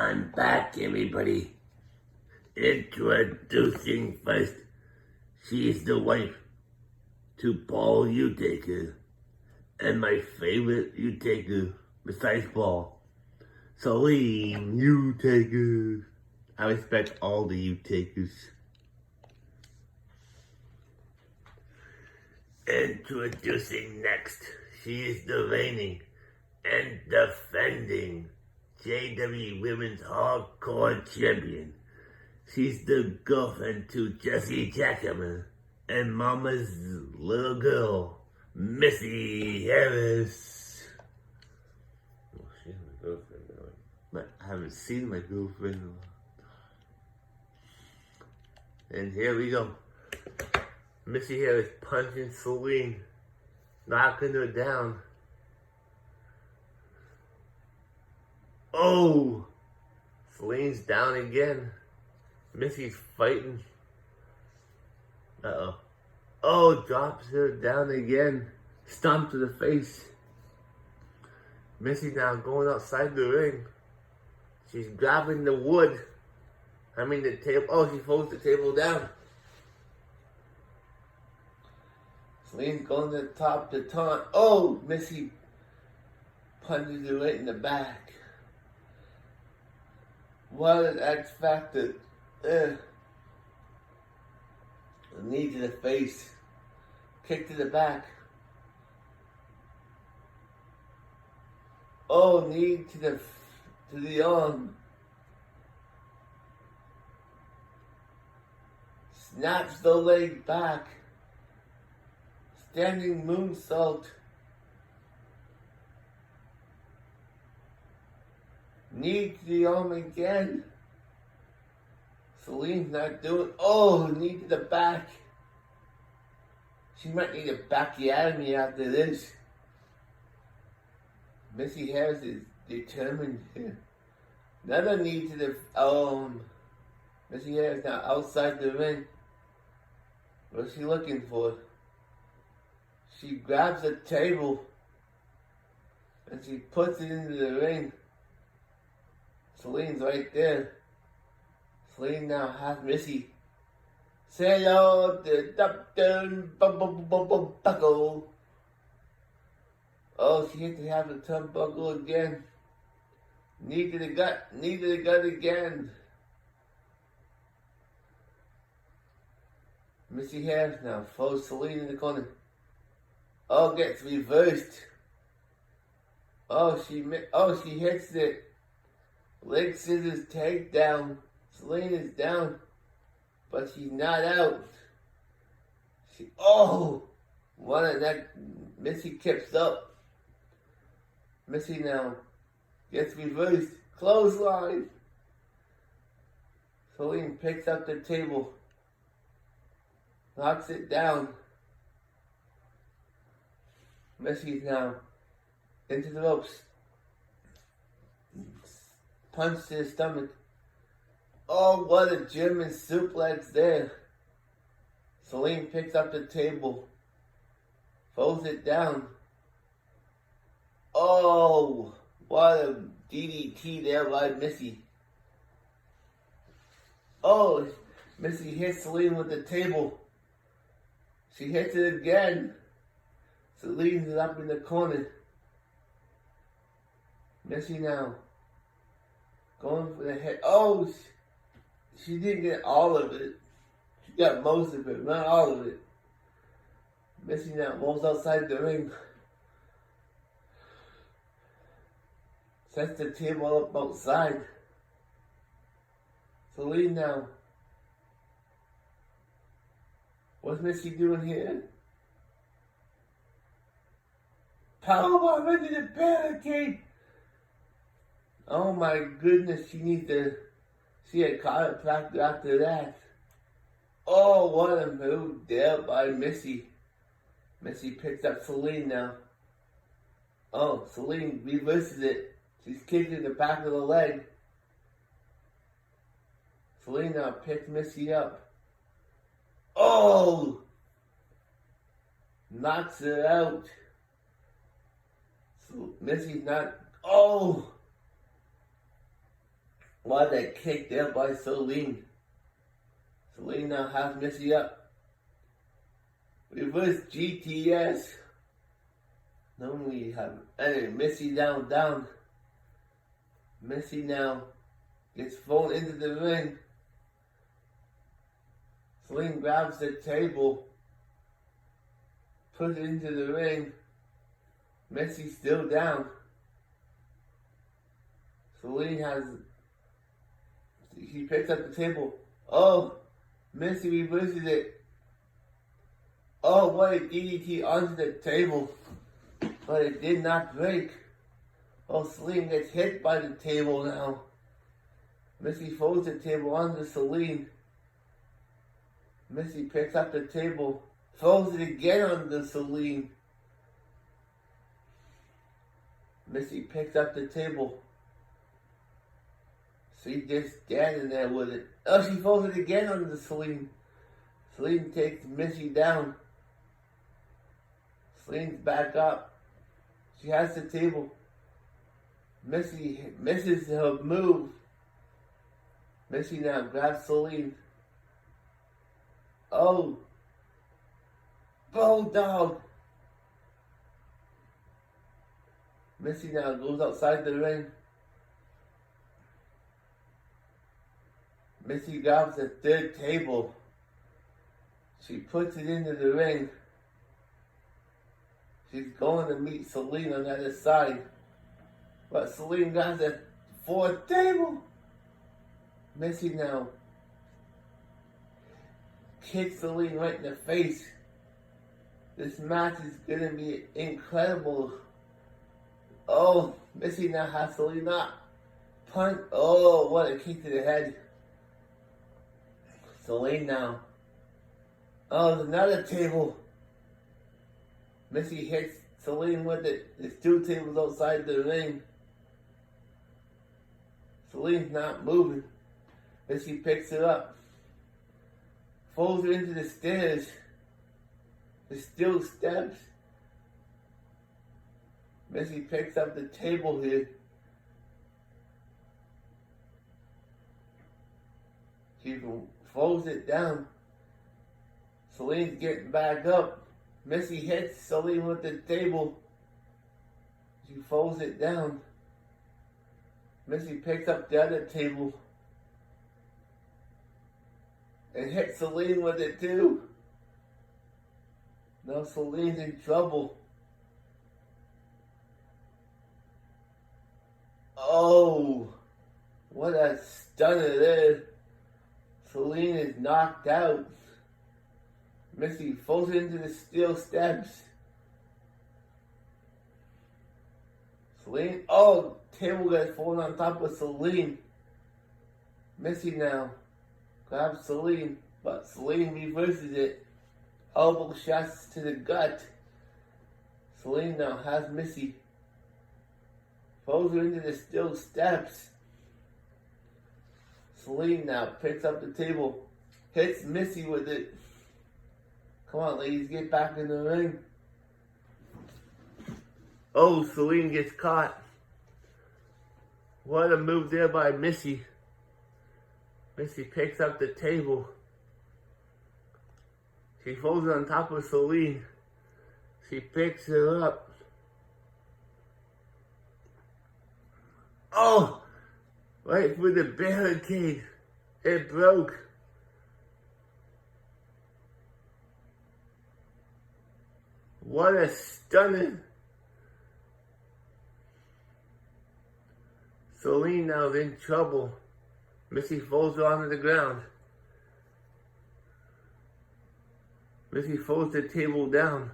I'm back, everybody. Introducing first, she is the wife to Paul Utaker, and my favorite Utaker besides Paul, Celine Utaker. I respect all the Utakers. Introducing next, she is the reigning and defending JWE Women's Hardcore Champion. She's the girlfriend to Jesse Jackhammer and Mama's little girl, Missy Harris. Oh, she has a girlfriend now. But I haven't seen my girlfriend in a while. And here we go. Missy Harris punching Celine, knocking her down. Oh! Celine's down again. Missy's fighting. Uh-oh. Oh, drops her down again. Stomp to the face. Missy now going outside the ring. She's grabbing the wood. The table. Oh, she folds the table down. Celine's going to the top to taunt. Oh, Missy punches her right in the back. What an X Factor. A knee to the face. Kick to the back. Oh, knee to the arm. Snaps the leg back. Standing moonsault. Knee to the arm again. Celine's not doing. Oh, knee to the back. She might need a bacchiotomy after this. Missy Harris is determined here. Another knee to the Missy Harris now outside the ring. What's she looking for? She grabs a table and she puts it into the ring. Celine's right there. Celine now has Missy. Say hello to Dr. Buckle. Oh, she hit to have the turnbuckle again. Knee to the gut again. Missy Harris now throws Celine in the corner. Oh, gets reversed. Oh, she hits it. Leg scissors takedown. Celine is down, but she's not out. One of that. Missy kips up. Missy now gets reversed. Clothesline. Celine picks up the table. Knocks it down. Missy's now into the ropes. Punch to the stomach. Oh, what a German suplex there. Celine picks up the table. Folds it down. Oh, what a DDT there by Missy. Oh, Missy hits Celine with the table. She hits it again. Celine's up in the corner. Missy now going for the head. Oh, she didn't get all of it. She got most of it, not all of it. Missy now moves outside the ring. Sets the table up outside. Celine now. What's Missy doing here? Powerbomb into the barricade. Oh my goodness, she needs to see a chiropractor after that. Oh, what a move there by Missy. Missy picks up Celine now. Oh, Celine reverses it. She's kicking the back of the leg. Celine now picks Missy up. Oh! Knocks her out. So Missy's not. Oh! What a kick there by Celine. Celine now has Missy up. Reverse GTS. Then we have Missy down. Missy now gets thrown into the ring. Celine grabs the table, puts it into the ring. Missy's still down. Celine he picks up the table. Oh, Missy reverses it. Oh, what a DDT onto the table. But it did not break. Oh, Celine gets hit by the table now. Missy folds the table onto Celine. Missy picks up the table, throws it again onto Celine. Missy picks up the table. She's just standing there with it. Oh, she throws it again onto Celine. Celine takes Missy down. Celine's back up. She has the table. Missy misses her move. Missy now grabs Celine. Oh, Bulldog. Missy now goes outside the ring. Missy grabs the third table. She puts it into the ring. She's going to meet Celine on the other side. But Celine grabs the fourth table. Missy now kicks Celine right in the face. This match is going to be incredible. Oh, Missy now has Celine up. Punt. Oh, what a kick to the head. Celine now. Oh, there's another table. Missy hits Celine with it. There's two tables outside the ring. Celine's not moving. Missy picks it up. Folds her into the stairs. There's still steps. Missy picks up the table here. She folds it down. Celine's getting back up. Missy hits Celine with the table. She folds it down. Missy picks up the other table and hits Celine with it too. Now Celine's in trouble. Oh, what a stunner there. Celine is knocked out. Missy falls into the steel steps. Celine, oh, table gets fallen on top of Celine. Missy now grabs Celine, but Celine reverses it. Elbow shots to the gut. Celine now has Missy. Throws her into the steel steps. Celine now picks up the table. Hits Missy with it. Come on, ladies, get back in the ring. Oh, Celine gets caught. What a move there by Missy. Missy picks up the table. She folds it on top of Celine. She picks her up. Oh! Right through the barricade. It broke. What a stunning. Celine now is in trouble. Missy folds her onto the ground. Missy folds the table down.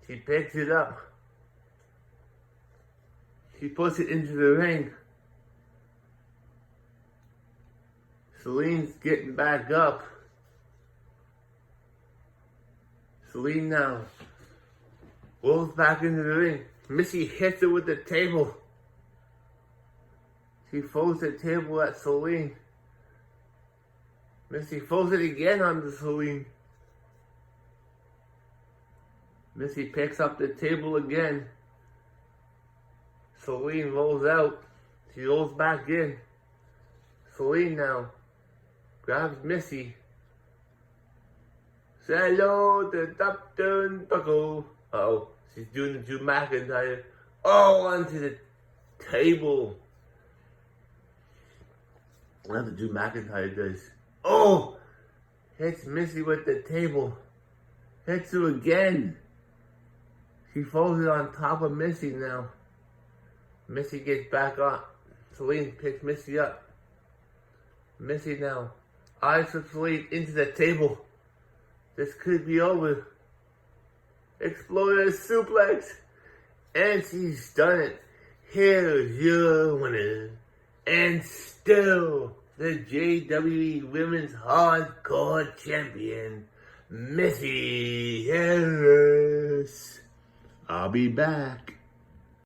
She picks it up. She puts it into the ring. Celine's getting back up. Celine now rolls back into the ring. Missy hits her with the table. She folds the table at Celine. Missy folds it again onto Celine. Missy picks up the table again. Celine rolls out. She rolls back in. Celine now grabs Missy. Say hello to Dr. Buckle. Uh-oh, she's doing the Drew McIntyre. Oh, onto the table. What the Drew McIntyre does. Oh! Hits Missy with the table. Hits her again. She falls it on top of Missy now. Missy gets back up. Celine picks Missy up. Missy now. Eyes of Celine into the table. This could be over. Exploder suplex. And she's done it. Here's your winner. And still the JWE Women's Hardcore Champion, Missy Harris. I'll be back.